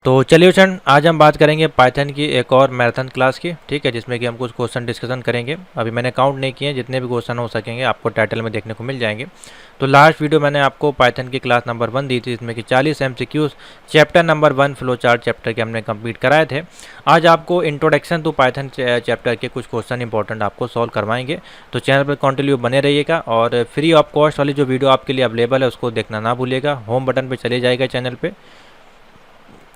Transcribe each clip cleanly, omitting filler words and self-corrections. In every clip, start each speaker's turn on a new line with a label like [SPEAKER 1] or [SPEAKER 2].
[SPEAKER 1] तो चलिए फ्रेंड, आज हम बात करेंगे पाइथन की एक और मैराथन क्लास की। ठीक है, जिसमें कि हम कुछ क्वेश्चन डिस्कशन करेंगे। अभी मैंने काउंट नहीं किए, जितने भी क्वेश्चन हो सकेंगे आपको टाइटल में देखने को मिल जाएंगे। तो लास्ट वीडियो मैंने आपको पाइथन की क्लास नंबर 1 दी थी, जिसमें कि 40 MCQs chapter number 1 flow chart chapter के हमने कंप्लीट कराए थे। आज आपको इंट्रोडक्शन टू पाइथन चैप्टर के कुछ क्वेश्चन इंपॉर्टेंट आपको सॉल्व करवाएंगे। तो चैनल पर कंटिन्यू बने रहिएगा और फ्री ऑफ कॉस्ट वाली जो वीडियो आपके लिए अवेलेबल है उसको देखना ना भूलिएगा। होम बटन पर चले जाएगा चैनल पर,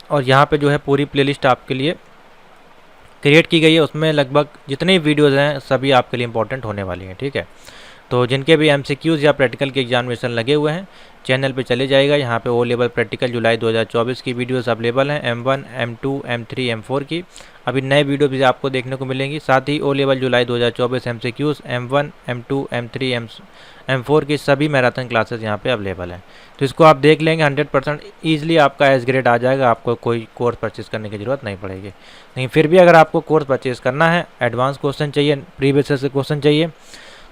[SPEAKER 1] और यहाँ पे जो है पूरी प्लेलिस्ट आपके लिए क्रिएट की गई है। उसमें लगभग जितने वीडियोज़ हैं सभी आपके लिए इंपॉर्टेंट होने वाली हैं। ठीक है, तो जिनके भी MCQs या प्रैक्टिकल के एग्जामिनेशन लगे हुए हैं चैनल पे चले जाएगा। यहाँ पे ओ लेवल प्रैक्टिकल जुलाई 2024 की वीडियोस अवेलेबल हैं, M1, M2, M3, M4 की। अभी नए वीडियो भी आपको देखने को मिलेंगी। साथ ही ओ लेवल जुलाई 2024 MCQs M1, M2, M3, M4 की सभी मैराथन क्लासेस यहाँ पे अवेलेबल हैं। तो इसको आप देख लेंगे, 100% ईजिली आपका एस ग्रेड आ जाएगा। आपको कोई कोर्स परचेज करने की ज़रूरत नहीं पड़ेगी। लेकिन फिर भी अगर आपको कोर्स परचेज करना है, एडवांस क्वेश्चन चाहिए, प्रीवियस से क्वेश्चन चाहिए,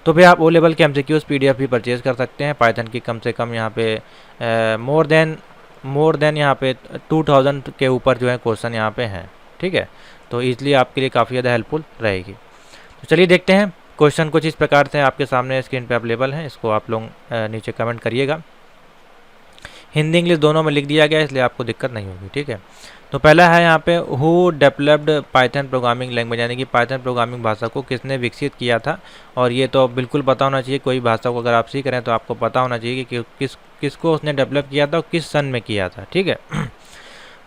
[SPEAKER 1] तो भी आप ओ लेवल के MCQs PDF भी परचेज कर सकते हैं। पाइथन की कम से कम यहाँ पे मोर देन यहाँ पे 2000 के ऊपर जो है क्वेश्चन यहाँ पे हैं। ठीक है, तो ईजिली आपके लिए काफ़ी ज़्यादा हेल्पफुल रहेगी। तो चलिए देखते हैं। क्वेश्चन कुछ इस प्रकार से आपके सामने स्क्रीन पे अवेलेबल हैं। इसको आप लोग नीचे कमेंट करिएगा। हिंदी इंग्लिश दोनों में लिख दिया गया है, इसलिए आपको दिक्कत नहीं होगी। ठीक है, तो पहला है यहाँ पे who developed Python programming language, यानी कि पाइथन प्रोग्रामिंग भाषा को किसने विकसित किया था। और ये तो बिल्कुल पता होना चाहिए, कोई भाषा को अगर आप सीख रहे हैं तो आपको पता होना चाहिए कि किसको उसने डेवलप किया था और किस सन में किया था। ठीक है,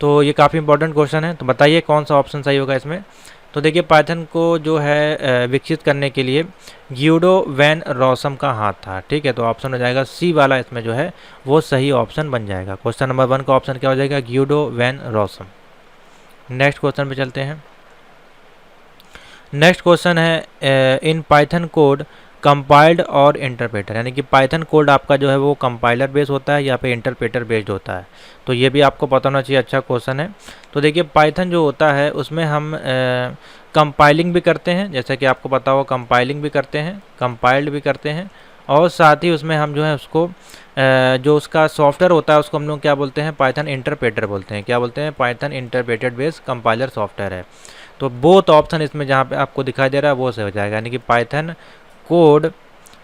[SPEAKER 1] तो ये काफ़ी इंपॉर्टेंट क्वेश्चन है। तो बताइए कौन सा ऑप्शन सही होगा इसमें। तो देखिए, पाइथन को जो है विकसित करने के लिए गियोडो वैन रॉसम का हाथ था। ठीक है, तो ऑप्शन हो जाएगा सी वाला, इसमें जो है वो सही ऑप्शन बन जाएगा। क्वेश्चन नंबर 1 का ऑप्शन क्या हो जाएगा, गियोडो वैन रॉसम। नेक्स्ट क्वेश्चन पे चलते हैं। नेक्स्ट क्वेश्चन है इन पाइथन कोड कंपाइल्ड और इंटरप्रेटर, यानी कि पाइथन कोड आपका जो है वो कंपाइलर बेस्ड होता है या फिर इंटरप्रेटर बेस्ड होता है। तो ये भी आपको पता होना चाहिए। अच्छा क्वेश्चन है। तो देखिए, पाइथन जो होता है उसमें हम कंपाइलिंग भी करते हैं, जैसे कि आपको पता हो, कंपाइलिंग भी करते हैं, कंपाइल्ड भी करते हैं, और साथ ही उसमें हम जो है उसको जो उसका सॉफ्टवेयर होता है उसको हम लोग क्या बोलते हैं, पाइथन इंटरप्रेटर बोलते हैं। क्या बोलते हैं, Python interpreted based compiler software है। तो बोथ ऑप्शन इसमें जहाँ पे आपको दिखाई दे रहा है वो से हो जाएगा, यानी कि पाइथन कोड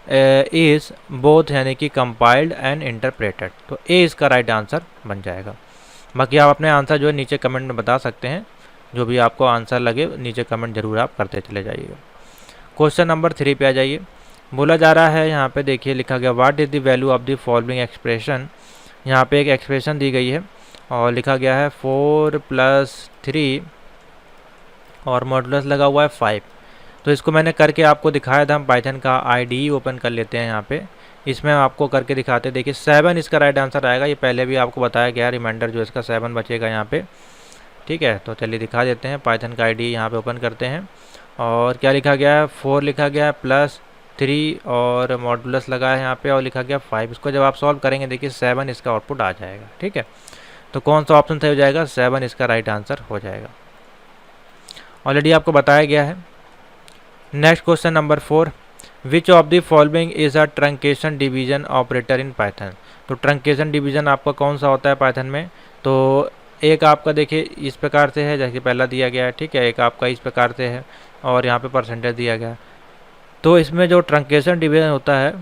[SPEAKER 1] इज बोथ, यानी कि कंपाइल्ड एंड इंटरप्रेटेड। तो ए इसका राइट आंसर बन जाएगा। बाकी आप अपने आंसर जो है नीचे कमेंट में बता सकते हैं। जो भी आपको आंसर लगे नीचे कमेंट जरूर आप करते चले जाइएगा। क्वेश्चन नंबर 3 पे आ जाइए। बोला जा रहा है यहाँ पे, देखिए लिखा गया what is the value of the following expression. यहाँ पे एक एक्सप्रेशन दी गई है और लिखा गया है 4 + 3 और मॉडुलस लगा हुआ है 5। तो इसको मैंने करके आपको दिखाया था। हम पाइथन का IDE ओपन कर लेते हैं। यहाँ पे इसमें आपको करके दिखाते हैं। देखिए 7 इसका राइट आंसर आएगा। ये पहले भी आपको बताया गया, रिमाइंडर जो इसका 7 बचेगा यहाँ पे। ठीक है, तो चलिए दिखा देते हैं। पाइथन का IDE यहाँ पे ओपन करते हैं और क्या लिखा गया है, 4 लिखा गया है +3 और मॉडुलस लगा है यहाँ पे और लिखा गया 5। इसको जब आप सॉल्व करेंगे देखिए 7 इसका आउटपुट आ जाएगा। ठीक है, तो कौन सा ऑप्शन सही हो जाएगा, 7 इसका राइट आंसर हो जाएगा। ऑलरेडी आपको बताया गया है। Next question number 4, which of the following is a truncation division operator in Python. तो ट्रंकेशन डिवीजन आपका कौन सा होता है पाइथन में। तो एक आपका देखिए इस प्रकार से है, जैसे पहला दिया गया है। ठीक है, एक आपका इस प्रकार से है और यहाँ पे परसेंटेज दिया गया है। तो इसमें जो ट्रंकेशन डिवीजन होता है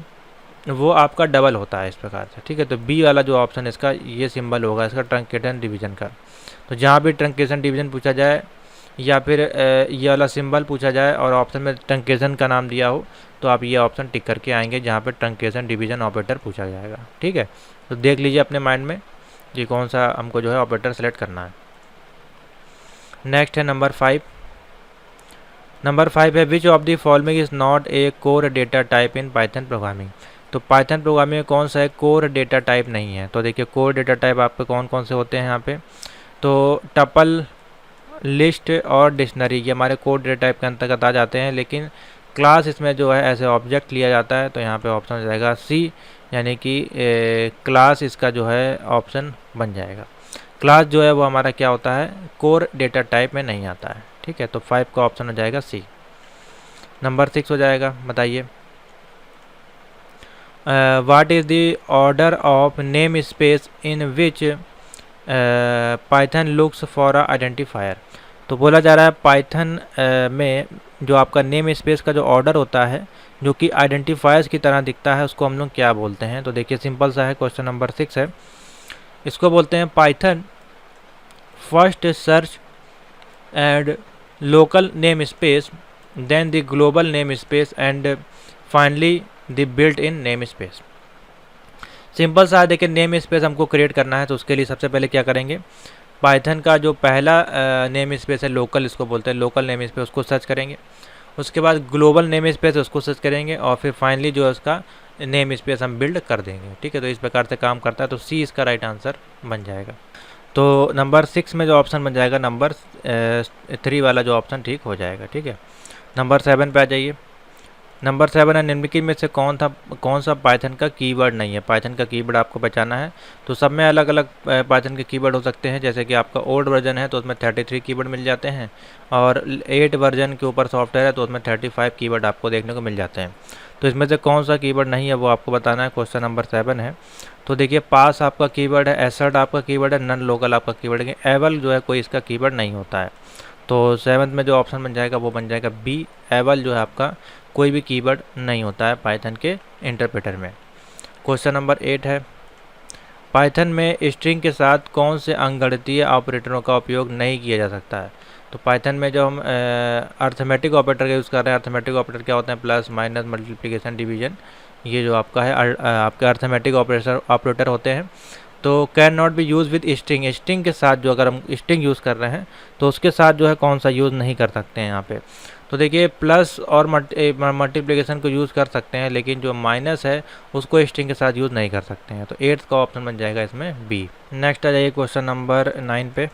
[SPEAKER 1] वो आपका डबल होता है इस प्रकार से। ठीक है, तो बी वाला जो ऑप्शन इसका ये सिंबल होगा इसका ट्रंकेशन डिवीजन का। तो जहाँ भी ट्रंकेशन डिवीजन पूछा जाए या फिर ये वाला सिंबल पूछा जाए और ऑप्शन में ट्रंकेशन का नाम दिया हो तो आप ये ऑप्शन टिक करके आएंगे जहाँ पे ट्रंकेशन डिवीजन ऑपरेटर पूछा जाएगा। ठीक है, तो देख लीजिए अपने माइंड में कि कौन सा हमको जो है ऑपरेटर सेलेक्ट करना है। नेक्स्ट है नंबर 5। नंबर 5 है which of the following is not a core data type in Python programming. तो पाइथन प्रोग्रामिंग में कौन सा है कोर डेटा टाइप नहीं है। तो देखिए कोर डेटा टाइप आपके कौन कौन से होते हैं यहाँ पे। तो टपल, लिस्ट और डिक्शनरी ये हमारे कोड डेटा टाइप के अंतर्गत आ जाते हैं। लेकिन क्लास इसमें जो है ऐसे ऑब्जेक्ट लिया जाता है। तो यहाँ पे ऑप्शन हो जाएगा सी, यानी कि क्लास इसका जो है ऑप्शन बन जाएगा। क्लास जो है वो हमारा क्या होता है, कोर डेटा टाइप में नहीं आता है। ठीक है, तो 5 का ऑप्शन हो जाएगा सी। नंबर 6 हो जाएगा, बताइए what is the order of name space in which Python looks for a identifier. तो बोला जा रहा है पाइथन में जो आपका नेम स्पेस का जो ऑर्डर होता है जो कि आइडेंटिफायर्स की तरह दिखता है उसको हम लोग क्या बोलते हैं। तो देखिए सिंपल सा है, क्वेश्चन नंबर 6 है, इसको बोलते हैं Python first search and local namespace, then the global namespace and finally the built in namespace. Simple सा है, देखिए नेम स्पेस हमको क्रिएट करना है तो उसके लिए सबसे पहले क्या करेंगे, पाइथन का जो पहला नेम स्पेस है लोकल, इसको बोलते हैं लोकल नेम स्पेस, उसको सर्च करेंगे। उसके बाद ग्लोबल नेम स्पेस उसको सर्च करेंगे और फिर फाइनली जो है उसका नेम स्पेस हम बिल्ड कर देंगे। ठीक है, तो इस प्रकार से काम करता है। तो सी इसका राइट आंसर बन जाएगा। तो नंबर 6 में जो ऑप्शन बन जाएगा नंबर 3 वाला जो ऑप्शन ठीक हो जाएगा। ठीक है, नंबर 7 पे आ जाइए। नंबर 7 है, निम्नलिखित में से कौन सा पाइथन का कीवर्ड नहीं है। पाइथन का कीवर्ड आपको पहचाना है। तो सब में अलग अलग पाइथन के कीवर्ड हो सकते हैं, जैसे कि आपका ओल्ड वर्जन है तो उसमें 33 कीवर्ड मिल जाते हैं और 8 वर्जन के ऊपर सॉफ्टवेयर है तो उसमें 35 कीवर्ड आपको देखने को मिल जाते हैं। तो इसमें से कौन सा कीवर्ड नहीं है वो आपको बताना है। क्वेश्चन नंबर 7 है। तो देखिए पास आपका कीवर्ड है, एसर्ट आपका कीवर्ड है, नन लोकल आपका कीवर्ड है, एवल जो है कोई इसका कीवर्ड नहीं होता है। तो 7 में जो ऑप्शन बन जाएगा वो बन जाएगा बी, एवल जो है आपका कोई भी कीवर्ड नहीं होता है पाइथन के इंटरप्रेटर में। क्वेश्चन नंबर 8 है, पाइथन में स्ट्रिंग के साथ कौन से अंकगणितीय ऑपरेटरों का उपयोग नहीं किया जा सकता है। तो पाइथन में जो हम अर्थमेटिक ऑपरेटर का यूज़ कर रहे हैं, अर्थमेटिक ऑपरेटर क्या होते हैं, प्लस माइनस मल्टीप्लिकेशन डिवीजन, ये जो आपका है आपके अर्थमेटिक ऑपरेटर होते हैं। तो can not be use with string, string के साथ जो अगर हम स्ट्रिंग यूज़ कर रहे हैं तो उसके साथ जो है कौन सा यूज़ नहीं कर सकते हैं यहाँ पे। तो देखिए प्लस और मल्टीप्लिकेशन को यूज़ कर सकते हैं, लेकिन जो माइनस है उसको स्ट्रिंग के साथ यूज़ नहीं कर सकते हैं। तो 8th का ऑप्शन बन जाएगा इसमें बी। नेक्स्ट आ जाइए क्वेश्चन नंबर 9 पे।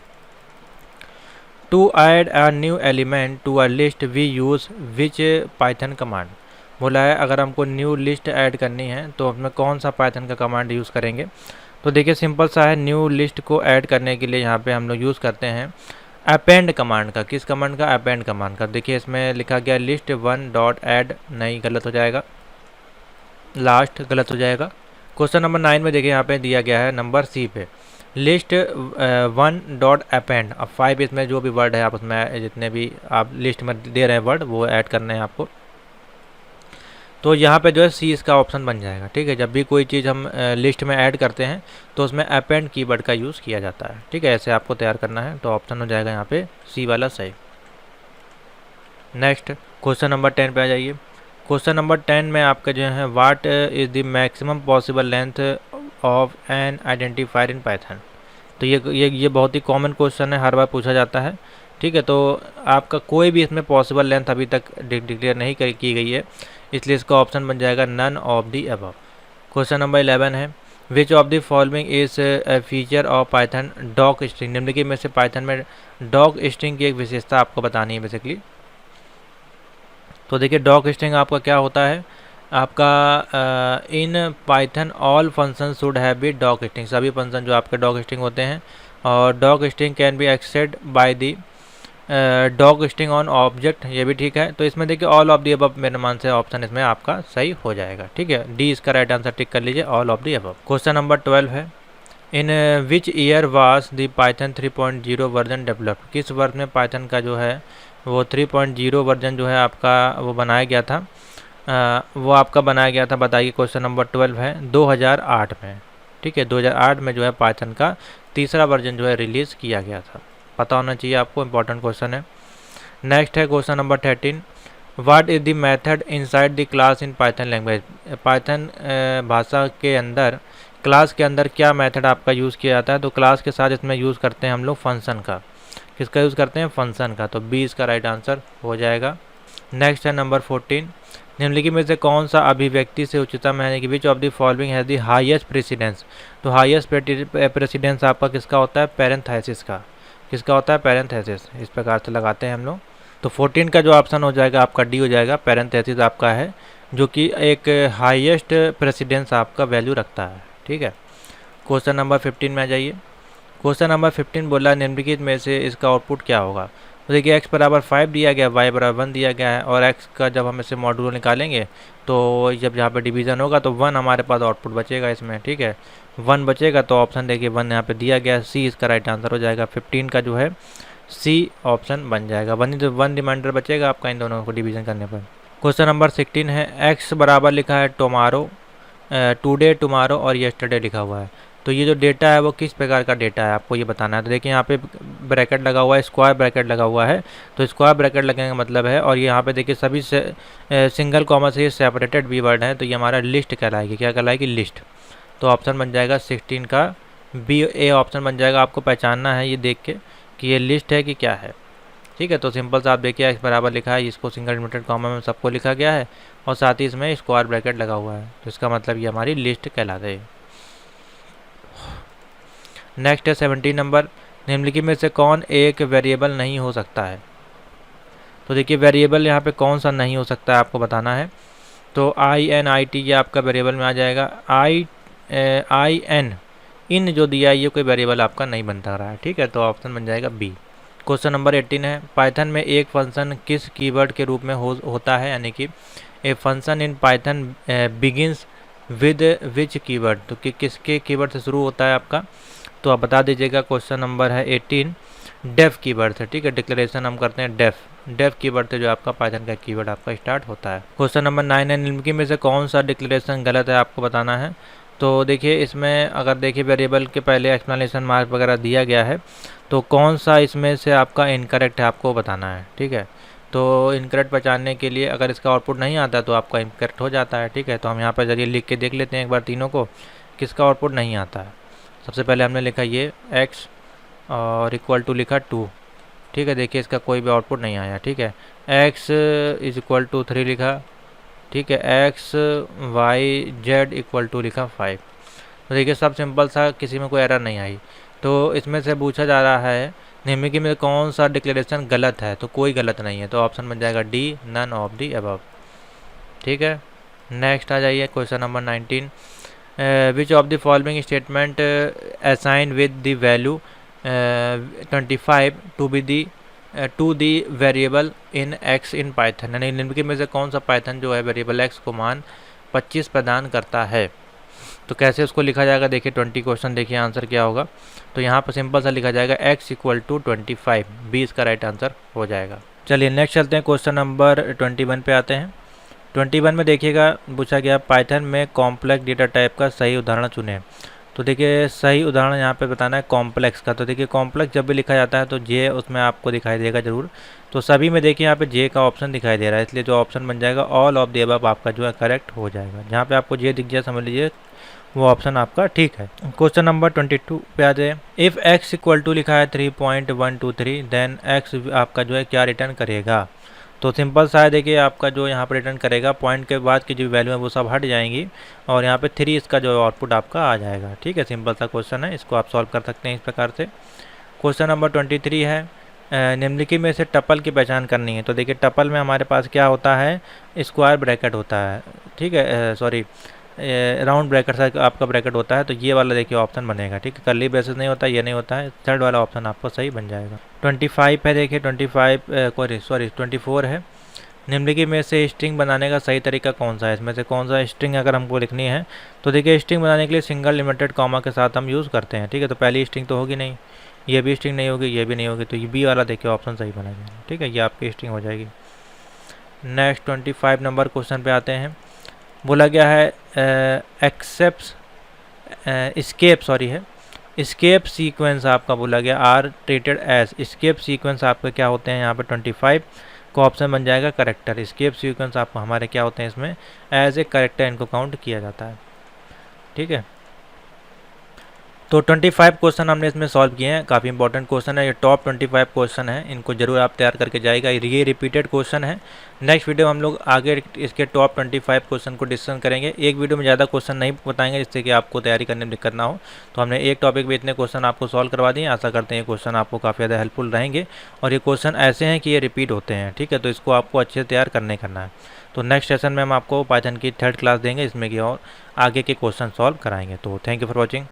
[SPEAKER 1] To add a new element to a list we use which Python command. बोला है अगर हमको न्यू लिस्ट ऐड करनी है तो उसमें कौन सा पाइथन का कमांड यूज़ करेंगे। तो देखिए सिंपल सा है, न्यू लिस्ट को ऐड करने के लिए यहाँ पे हम लोग यूज़ करते हैं अपेंड कमांड का। किस कमांड का, अपेंड कमांड का। देखिए इसमें लिखा गया लिस्ट 1 डॉट ऐड, नहीं गलत हो जाएगा, लास्ट गलत हो जाएगा। क्वेश्चन नंबर 9 में देखिए यहाँ पे दिया गया है नंबर सी पे लिस्ट 1 डॉट अपेंड। अब 5 इसमें जो भी वर्ड है आप उसमें जितने भी आप लिस्ट में दे रहे हैं वर्ड वो ऐड करने हैं आपको। तो यहाँ पे जो है सी इसका ऑप्शन बन जाएगा। ठीक है, जब भी कोई चीज़ हम लिस्ट में ऐड करते हैं तो उसमें अपेंड कीवर्ड का यूज़ किया जाता है। ठीक है, ऐसे आपको तैयार करना है। तो ऑप्शन हो जाएगा यहाँ पे सी वाला सही। नेक्स्ट क्वेश्चन नंबर 10 पे आ जाइए। क्वेश्चन नंबर 10 में आपका जो है what is the maximum possible length of N identifier in Python. तो ये बहुत ही कॉमन क्वेश्चन है, हर बार पूछा जाता है। ठीक है, तो आपका कोई भी इसमें पॉसिबल लेंथ अभी तक डिक्लेयर नहीं की गई है, इसलिए इसका ऑप्शन बन जाएगा none of the above. Question number 11 है which of the following is a feature of Python docstring. निम्नलिखित में से पाइथन में डॉक स्ट्रिंग की एक विशेषता आपको बतानी है बेसिकली। तो देखिए डॉक स्ट्रिंग आपका क्या होता है, आपका in Python all function should have be docstring. सभी फंक्शन जो आपके डॉक स्ट्रिंग होते हैं और docstring can be accessed by the docstring on object, ये भी ठीक है। तो इसमें देखिए ऑल ऑफ दी अबव मेरे मान से ऑप्शन इसमें आपका सही हो जाएगा। ठीक है, डी इसका राइट आंसर टिक कर लीजिए, all of the above. Question number 12 है in which year was the Python 3.0 version developed. किस वर्ष में पाइथन का जो है वो 3.0 वर्जन जो है आपका वो बनाया गया था, वो आपका बनाया गया था, बताइए। क्वेश्चन नंबर 12 है 2008 में। ठीक है, 2008 में जो है पाइथन का तीसरा वर्जन जो है रिलीज़ किया गया था, पता होना चाहिए आपको, इंपॉर्टेंट क्वेश्चन है। नेक्स्ट है question number 13 what is the method inside the class in Python language. Python भाषा के अंदर क्लास के अंदर क्या मेथड आपका यूज़ किया जाता है। तो क्लास के साथ इसमें यूज़ करते हैं हम लोग फंक्शन का। किसका यूज़ करते हैं, फंक्शन का। तो बी इसका राइट आंसर हो जाएगा। नेक्स्ट है नंबर 14 निम्नलिखित में से कौन सा अभिव्यक्ति से उच्चतम है, कि विच of the following has the highest precedence. तो हाईएस्ट प्रेसिडेंस आपका किसका होता है, पैरेंथेसिस का। किसका होता है, पैरेंथेसिस। इस प्रकार से लगाते हैं हम लोग। तो 14 का जो ऑप्शन हो जाएगा आपका डी हो जाएगा, पैरेंथेसिस आपका है जो कि एक हाईएस्ट प्रेसिडेंस आपका वैल्यू रखता है। ठीक है, क्वेश्चन नंबर 15 में आ जाइए। क्वेश्चन नंबर 15 बोला निम्नलिखित में से इसका आउटपुट क्या होगा। तो देखिए x बराबर 5 दिया गया, y बराबर 1 दिया गया है, और x का जब हम इसे मॉड्यूलो निकालेंगे तो जब यहाँ पे डिवीज़न होगा तो 1 हमारे पास आउटपुट बचेगा इसमें, ठीक है, 1 बचेगा। तो ऑप्शन देखिए 1 यहाँ पे दिया गया, सी इसका राइट आंसर हो जाएगा। 15 का जो है सी ऑप्शन बन जाएगा। 1 रिमाइंडर बचेगा आपका इन दोनों को डिवीज़न करने पर। क्वेश्चन नंबर 16 है, x बराबर लिखा है टुमारो, टुडे, टुमारो और येस्टरडे लिखा हुआ है। तो ये जो डेटा है वो किस प्रकार का डेटा है आपको ये बताना है। तो देखिए यहाँ पे ब्रैकेट लगा हुआ है, स्क्वायर ब्रैकेट लगा हुआ है, तो स्क्वायर ब्रैकेट लगने का मतलब है, और ये यहाँ पे देखिए सभी से सिंगल कॉमा से सेपरेटेड भी वर्ड है, तो ये हमारा लिस्ट कहलाएगी। क्या कहलाएगी? लिस्ट। तो ऑप्शन बन जाएगा 16 का बी, ए ऑप्शन बन जाएगा। आपको पहचानना है ये देख के कि ये लिस्ट है कि क्या है, ठीक है। तो सिंपल सा आप देखिए x बराबर लिखा है, इसको सिंगल लिमिटेड कॉमा में सबको लिखा गया है, और साथ ही इसमें स्क्वायर ब्रैकेट लगा हुआ है, तो इसका मतलब ये हमारी लिस्ट कहलाती है। नेक्स्ट है 17 नंबर, निम्नलिखित में से कौन एक वेरिएबल नहीं हो सकता है। तो देखिए वेरिएबल यहाँ पे कौन सा नहीं हो सकता है आपको बताना है। तो INIT ये आपका वेरिएबल में आ जाएगा। IN इन जो दिया है ये कोई वेरिएबल आपका नहीं बनता रहा है, ठीक है। तो ऑप्शन बन जाएगा बी। क्वेश्चन नंबर 18 है, पाइथन में एक फंक्शन किस कीवर्ड के रूप में होता है, यानी कि a function in Python begins with which keyword. तो किसके कीवर्ड से शुरू होता है आपका, तो आप बता दीजिएगा। क्वेश्चन नंबर है 18, डेफ कीवर्ड से, ठीक है। डिक्लेरेशन हम करते हैं डेफ कीवर्ड से जो आपका पाइथन का कीवर्ड आपका स्टार्ट होता है। क्वेश्चन नंबर 9 है, निम्नलिखित में से कौन सा डिक्लेरेशन गलत है आपको बताना है। तो देखिए इसमें अगर देखिए वेरिएबल के पहले एक्सप्लेनेशन मार्क वगैरह दिया गया है, तो कौन सा इसमें से आपका इनकरेक्ट है आपको बताना है, ठीक है। तो इनकरेक्ट पहचानने के लिए अगर इसका आउटपुट नहीं आता तो आपका इनकरेक्ट हो जाता है, ठीक है। तो हम यहाँ पर जरिए लिख के देख लेते हैं एक बार तीनों को, किसका आउटपुट नहीं आता है। सबसे पहले हमने लिखा ये x और इक्वल टू लिखा 2, ठीक है। देखिए इसका कोई भी आउटपुट नहीं आया, ठीक है। x इज इक्वल टू 3 लिखा, ठीक है। x y z equal to लिखा 5। तो देखिए सब सिंपल सा, किसी में कोई एरर नहीं आई। तो इसमें से पूछा जा रहा है निम्नलिखित में कौन सा डिक्लेरेशन गलत है, तो कोई गलत नहीं है, तो ऑप्शन बन जाएगा D, none of the above, ठीक है। नेक्स्ट आ जाइए question number 19, which of the following statement assign with the value 25 to the variable in x in Python, यानी निम्नलिखित में से कौन सा पाइथन जो है वेरिएबल x को मान 25 प्रदान करता है। तो कैसे उसको लिखा जाएगा, देखिए 20 क्वेश्चन, देखिए आंसर क्या होगा। तो यहाँ पर सिंपल सा लिखा जाएगा x इक्वल टू 25, बी इसका राइट आंसर हो जाएगा। चलिए नेक्स्ट चलते हैं, क्वेश्चन नंबर 21 पे आते हैं। 21 में देखिएगा पूछा गया पाइथन में कॉम्प्लेक्स डेटा टाइप का सही उदाहरण चुनें। तो देखिए सही उदाहरण यहाँ पे बताना है कॉम्प्लेक्स का। तो देखिए कॉम्प्लेक्स जब भी लिखा जाता है तो जे उसमें आपको दिखाई देगा ज़रूर। तो सभी में देखिए यहाँ पे जे का ऑप्शन दिखाई दे रहा है, इसलिए जो ऑप्शन बन जाएगा ऑल ऑफ द अबव आपका जो है करेक्ट हो जाएगा। जहाँ पे आपको जे दिख जाए समझ लीजिए वो ऑप्शन आपका ठीक है। क्वेश्चन नंबर 22 पे आ जाए, इफ़ x इक्वल टू लिखा है 3.123 देन x आपका जो है क्या रिटर्न करेगा। तो सिंपल सा है, देखिए आपका जो यहाँ पर रिटर्न करेगा पॉइंट के बाद की जो वैल्यू है वो सब हट जाएंगी, और यहाँ पे 3 इसका जो आउटपुट आपका आ जाएगा, ठीक है। सिंपल सा क्वेश्चन है, इसको आप सॉल्व कर सकते हैं इस प्रकार से। क्वेश्चन नंबर 23 है, निम्नलिखित में से टपल की पहचान करनी है। तो देखिए टपल में हमारे पास क्या होता है, स्क्वायर ब्रैकेट होता है, ठीक है, सॉरी राउंड ब्रैकेट सा आपका ब्रैकेट होता है। तो ये वाला देखिए ऑप्शन बनेगा, ठीक है। कर्ली ब्रेसेस नहीं होता, ये नहीं होता है, थर्ड वाला ऑप्शन आपको सही बन जाएगा। 25 है, देखिए 24 है, निम्नलिखित में से स्ट्रिंग बनाने का सही तरीका कौन सा है। इसमें से कौन सा स्ट्रिंग अगर हमको लिखनी है, तो देखिए स्ट्रिंग बनाने के लिए सिंगल लिमिटेड कॉमा के साथ हम यूज़ करते हैं, ठीक है। तो पहली स्ट्रिंग तो होगी नहीं, ये भी स्ट्रिंग नहीं होगी, ये भी नहीं होगी, तो ये बी वाला देखिए ऑप्शन सही बनेगा, ठीक है, ये आपकी स्ट्रिंग हो जाएगी। नेक्स्ट 25 नंबर क्वेश्चन पे आते हैं। बोला गया है स्केप सीक्वेंस आपका बोला गया are treated as, escape sequence आपके क्या होते हैं यहाँ पे 25 को ऑप्शन बन जाएगा करेक्टर। स्केप सीक्वेंस आपको हमारे क्या होते हैं इसमें एज ए करेक्टर इनको काउंट किया जाता है, ठीक है। तो 25 क्वेश्चन हमने इसमें सॉल्व किए हैं, काफ़ी इंपॉर्टेंट क्वेश्चन है, ये टॉप 25 क्वेश्चन है, इनको जरूर आप तैयार करके जाएगा, ये रिपीटेड क्वेश्चन है। नेक्स्ट वीडियो में हम लोग आगे इसके टॉप 25 क्वेश्चन को डिस्कस करेंगे। एक वीडियो में ज़्यादा क्वेश्चन नहीं बताएंगे जिससे कि आपको तैयारी करने में दिक्कत ना हो। तो हमने एक टॉपिक में इतने क्वेश्चन आपको सॉल्व करवा दिए, आशा करते हैं ये क्वेश्चन आपको काफ़ी ज़्यादा हेल्पफुल रहेंगे, और ये क्वेश्चन ऐसे हैं कि ये रिपीट होते हैं, ठीक है। तो इसको आपको अच्छे से तैयार करना है। तो नेक्स्ट सेशन में हम आपको पाइथन की 3rd क्लास देंगे, इसमें कि और आगे के क्वेश्चन सॉल्व कराएंगे। तो थैंक यू फॉर वॉचिंग।